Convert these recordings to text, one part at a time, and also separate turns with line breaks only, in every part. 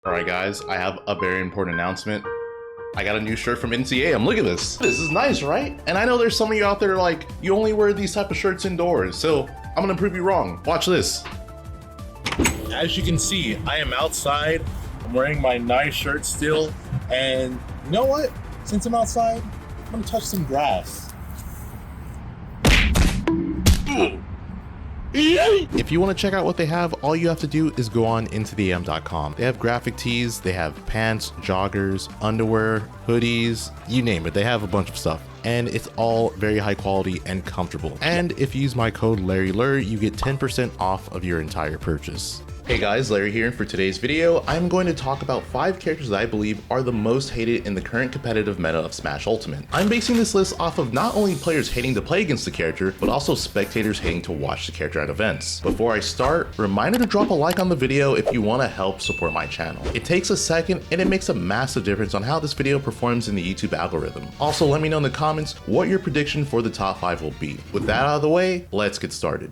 Alright guys, I have a very important announcement. I got a new shirt from NCA. Look at this. This is nice, right? And I know there's some of you out there like, you only wear these type of shirts indoors, so I'm gonna prove you wrong. Watch this. As you can see, I am outside. I'm wearing my nice shirt still. And you know what? Since I'm outside, I'm gonna touch some grass. If you want to check out what they have, all you have to do is go on intotheam.com. They have graphic tees, they have pants, joggers, underwear, hoodies, you name it. They have a bunch of stuff. And it's all very high quality and comfortable. And if you use my code LarryLurr, you get 10% off of your entire purchase. Hey guys, Larry here, and for today's video, I'm going to talk about 5 characters that I believe are the most hated in the current competitive meta of Smash Ultimate. I'm basing this list off of not only players hating to play against the character, but also spectators hating to watch the character at events. Before I start, reminder to drop a like on the video if you want to help support my channel. It takes a second and it makes a massive difference on how this video performs in the YouTube algorithm. Also, let me know in the comments what your prediction for the top 5 will be. With that out of the way, let's get started.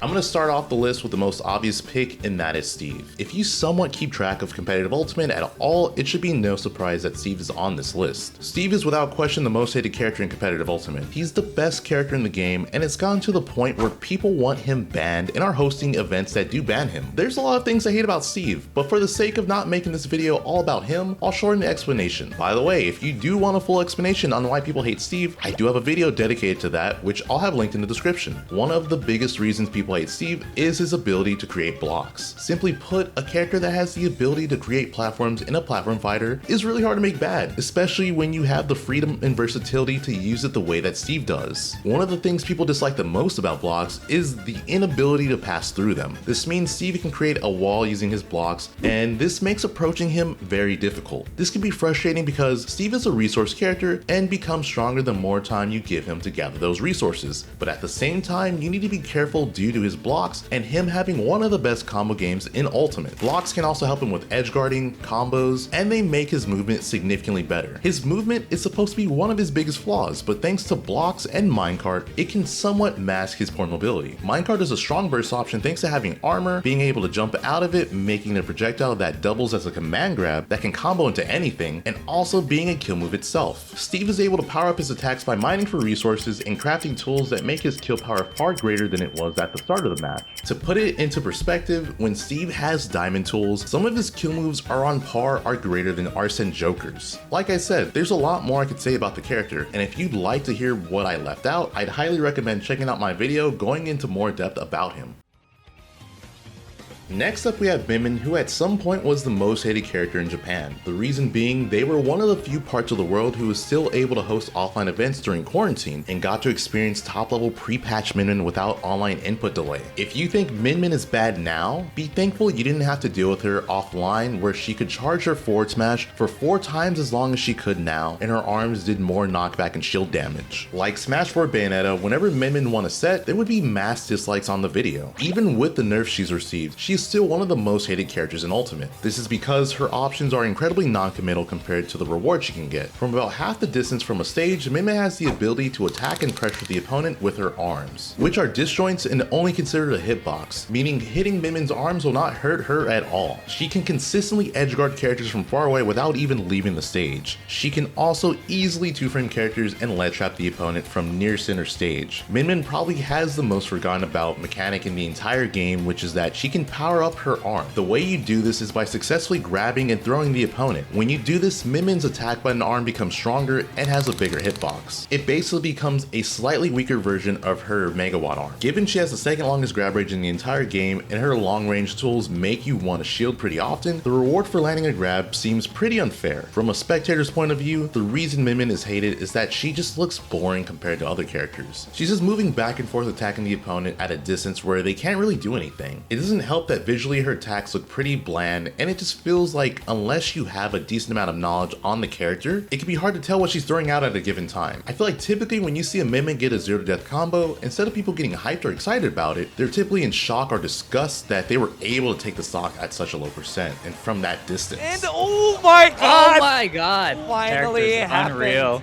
I'm going to start off the list with the most obvious pick, and that is Steve. If you somewhat keep track of competitive Ultimate at all, it should be no surprise that Steve is on this list. Steve is without question the most hated character in competitive Ultimate. He's the best character in the game, and it's gotten to the point where people want him banned and are hosting events that do ban him. There's a lot of things I hate about Steve, but for the sake of not making this video all about him, I'll shorten the explanation. By the way, if you do want a full explanation on why people hate Steve, I do have a video dedicated to that, which I'll have linked in the description. One of the biggest reasons people hate Steve is his ability to create blocks. Simply put, a character that has the ability to create platforms in a platform fighter is really hard to make bad, especially when you have the freedom and versatility to use it the way that Steve does. One of the things people dislike the most about blocks is the inability to pass through them. This means Steve can create a wall using his blocks, and this makes approaching him very difficult. This can be frustrating because Steve is a resource character and becomes stronger the more time you give him to gather those resources. But at the same time, you need to be careful due to his blocks and him having one of the best combo games in Ultimate. Blocks can also help him with edge guarding, combos, and they make his movement significantly better. His movement is supposed to be one of his biggest flaws, but thanks to blocks and minecart, it can somewhat mask his poor mobility. Minecart is a strong burst option thanks to having armor, being able to jump out of it, making a projectile that doubles as a command grab that can combo into anything, and also being a kill move itself. Steve is able to power up his attacks by mining for resources and crafting tools that make his kill power far greater than it was at the start of the match. To put it into perspective, when Steve has diamond tools, some of his kill moves are on par or greater than Arsene Joker's. Like I said, there's a lot more I could say about the character, and if you'd like to hear what I left out, I'd highly recommend checking out my video going into more depth about him. Next up we have Min, who at some point was the most hated character in Japan. The reason being, they were one of the few parts of the world who was still able to host offline events during quarantine and got to experience top level pre-patch Min without online input delay. If you think Min is bad now, be thankful you didn't have to deal with her offline where she could charge her forward smash for 4 times as long as she could now, and her arms did more knockback and shield damage. Like Smash 4 Bayonetta, whenever Min won a set, there would be mass dislikes on the video. Even with the nerfs she's received, she's still one of the most hated characters in Ultimate. This is because her options are incredibly non-committal compared to the reward she can get. From about half the distance from a stage, Min has the ability to attack and pressure the opponent with her arms, which are disjoints and only considered a hitbox, meaning hitting Min's arms will not hurt her at all. She can consistently edgeguard characters from far away without even leaving the stage. She can also easily 2-frame characters and lead trap the opponent from near center stage. Min probably has the most forgotten about mechanic in the entire game, which is that she can power up her arm. The way you do this is by successfully grabbing and throwing the opponent. When you do this, Min's attack button arm becomes stronger and has a bigger hitbox. It basically becomes a slightly weaker version of her megawatt arm. Given she has the second longest grab range in the entire game and her long range tools make you want to shield pretty often, the reward for landing a grab seems pretty unfair. From a spectator's point of view, the reason Min is hated is that she just looks boring compared to other characters. She's just moving back and forth attacking the opponent at a distance where they can't really do anything. It doesn't help that visually her attacks look pretty bland, and it just feels like unless you have a decent amount of knowledge on the character, it can be hard to tell what she's throwing out at a given time. I feel like typically when you see a Min get a 0 to death combo, instead of people getting hyped or excited about it, they're typically in shock or disgust that they were able to take the stock at such a low percent and from that distance.
And oh my god!
Oh my god!
Finally
Character's
happened.
unreal.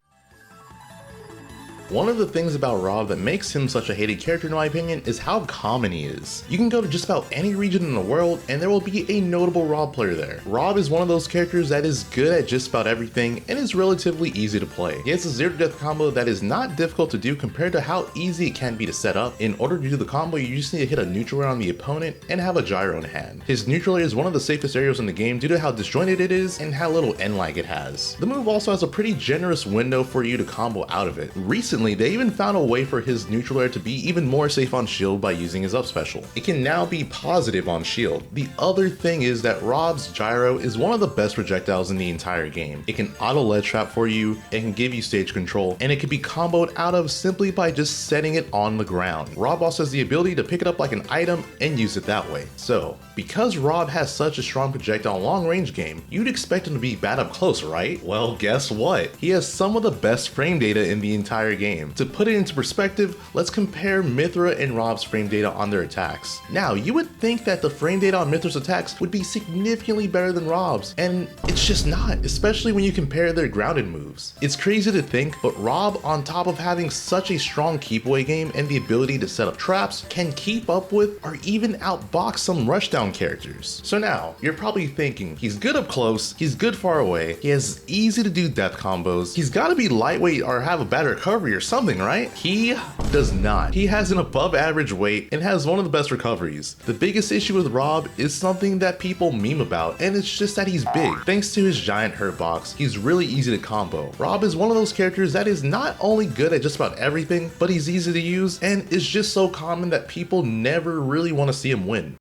One of the things about Rob that makes him such a hated character in my opinion is how common he is. You can go to just about any region in the world and there will be a notable Rob player there. Rob is one of those characters that is good at just about everything and is relatively easy to play. He has a 0 to death combo that is not difficult to do compared to how easy it can be to set up. In order to do the combo, you just need to hit a neutral air on the opponent and have a gyro in hand. His neutral air is one of the safest aerials in the game due to how disjointed it is and how little end lag it has. The move also has a pretty generous window for you to combo out of it. Recently, they even found a way for his neutral air to be even more safe on shield by using his up special. It can now be positive on shield. The other thing is that Rob's gyro is one of the best projectiles in the entire game. It can auto ledge trap for you, it can give you stage control, and it can be comboed out of simply by just setting it on the ground. Rob also has the ability to pick it up like an item and use it that way. So, because Rob has such a strong projectile long range game, you'd expect him to be bad up close, right? Well, guess what? He has some of the best frame data in the entire game. To put it into perspective, let's compare Mythra and Rob's frame data on their attacks. Now, you would think that the frame data on Mythra's attacks would be significantly better than Rob's, and it's just not, especially when you compare their grounded moves. It's crazy to think, but Rob, on top of having such a strong keep away game and the ability to set up traps, can keep up with or even outbox some rushdown characters. So now, you're probably thinking, he's good up close, he's good far away, he has easy to do death combos, he's gotta be lightweight or have a bad recovery or something, right? He does not. He has an above average weight and has one of the best recoveries. The biggest issue with Rob is something that people meme about, and it's just that he's big. Thanks to his giant hurt box, he's really easy to combo. Rob is one of those characters that is not only good at just about everything, but he's easy to use and is just so common that people never really want to see him win.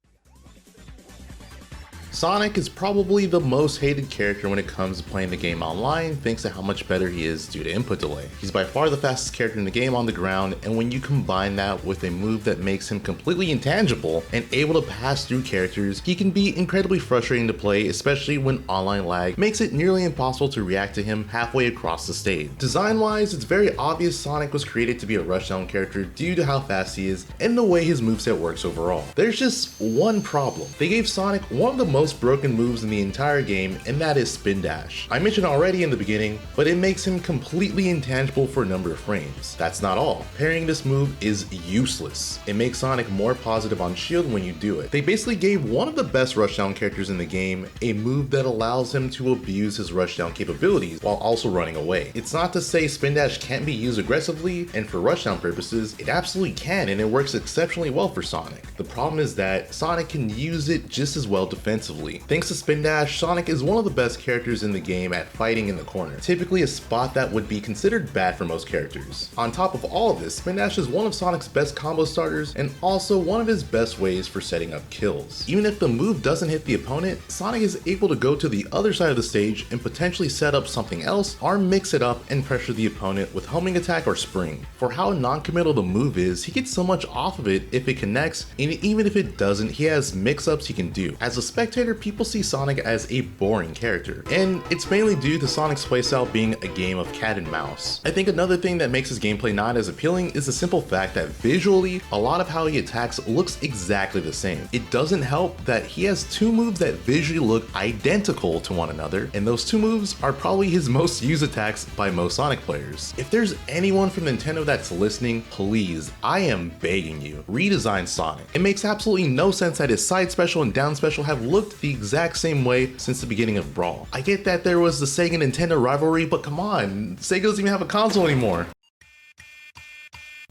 Sonic is probably the most hated character when it comes to playing the game online thanks to how much better he is due to input delay. He's by far the fastest character in the game on the ground, and when you combine that with a move that makes him completely intangible and able to pass through characters, he can be incredibly frustrating to play, especially when online lag makes it nearly impossible to react to him halfway across the stage. Design wise, it's very obvious Sonic was created to be a rushdown character due to how fast he is and the way his moveset works overall. There's just one problem. They gave Sonic one of the most broken moves in the entire game, and that is spin dash. I mentioned already in the beginning, but it makes him completely intangible for a number of frames. That's not all. Parrying this move is useless. It makes Sonic more positive on shield when you do it. They basically gave one of the best rushdown characters in the game a move that allows him to abuse his rushdown capabilities while also running away. It's not to say spin dash can't be used aggressively, and for rushdown purposes, it absolutely can, and it works exceptionally well for Sonic. The problem is that Sonic can use it just as well defensively. Thanks to spin dash, Sonic is one of the best characters in the game at fighting in the corner, typically a spot that would be considered bad for most characters. On top of all of this, spin dash is one of Sonic's best combo starters and also one of his best ways for setting up kills. Even if the move doesn't hit the opponent, Sonic is able to go to the other side of the stage and potentially set up something else or mix it up and pressure the opponent with homing attack or spring. For how non-committal the move is, he gets so much off of it if it connects, and even if it doesn't, he has mix-ups he can do. As a spectator, people see Sonic as a boring character, and it's mainly due to Sonic's playstyle being a game of cat and mouse. I think another thing that makes his gameplay not as appealing is the simple fact that visually, a lot of how he attacks looks exactly the same. It doesn't help that he has two moves that visually look identical to one another, and those two moves are probably his most used attacks by most Sonic players. If there's anyone from Nintendo that's listening, please, I am begging you, redesign Sonic. It makes absolutely no sense that his side special and down special have looked the exact same way since the beginning of Brawl. I get that there was the Sega Nintendo rivalry, but come on, Sega doesn't even have a console anymore.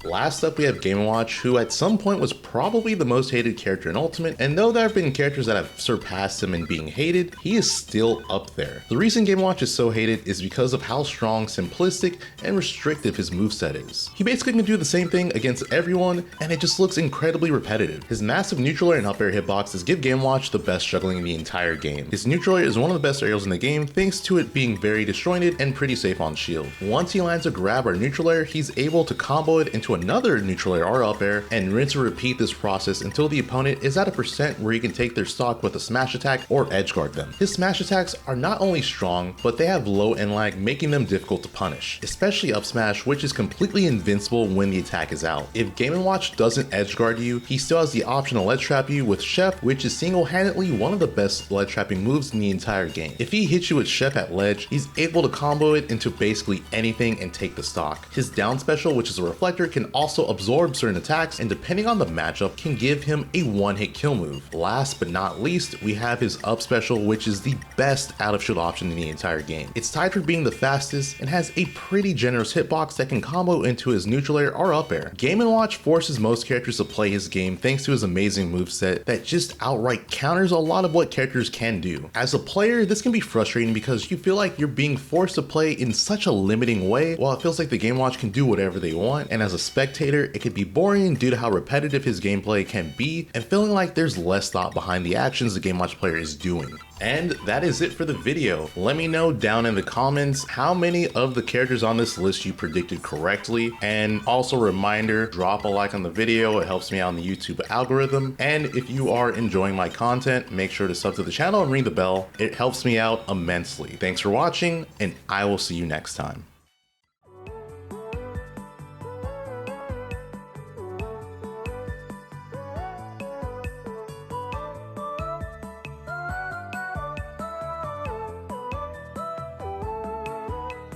Last up we have Game & Watch, who at some point was probably the most hated character in Ultimate, and though there have been characters that have surpassed him in being hated, he is still up there. The reason Game & Watch is so hated is because of how strong, simplistic, and restrictive his moveset is. He basically can do the same thing against everyone, and it just looks incredibly repetitive. His massive neutral air and up air hitboxes give Game & Watch the best juggling in the entire game. His neutral air is one of the best aerials in the game thanks to it being very disjointed and pretty safe on shield. Once he lands a grab or neutral air, he's able to combo it into into another neutral air or up air, and rinse and repeat this process until the opponent is at a percent where you can take their stock with a smash attack or edge guard them. His smash attacks are not only strong, but they have low end lag, making them difficult to punish, especially up smash, which is completely invincible when the attack is out. If Game & Watch doesn't edge guard you, he still has the option to ledge trap you with Chef, which is single-handedly one of the best ledge trapping moves in the entire game. If he hits you with Chef at ledge, he's able to combo it into basically anything and take the stock. His down special, which is a reflector, can also absorb certain attacks, and depending on the matchup, can give him a one-hit kill move. Last but not least, we have his up special, which is the best out of shield option in the entire game. It's tied for being the fastest and has a pretty generous hitbox that can combo into his neutral air or up air. Game & Watch forces most characters to play his game thanks to his amazing moveset that just outright counters a lot of what characters can do. As a player, this can be frustrating because you feel like you're being forced to play in such a limiting way, while it feels like the Game & Watch can do whatever they want, and as a spectator, it can be boring due to how repetitive his gameplay can be and feeling like there's less thought behind the actions the Game & Watch player is doing. And that is it for the video. Let me know down in the comments how many of the characters on this list you predicted correctly. And also a reminder, drop a like on the video. It helps me out on the YouTube algorithm. And if you are enjoying my content, make sure to sub to the channel and ring the bell. It helps me out immensely. Thanks for watching, and I will see you next time.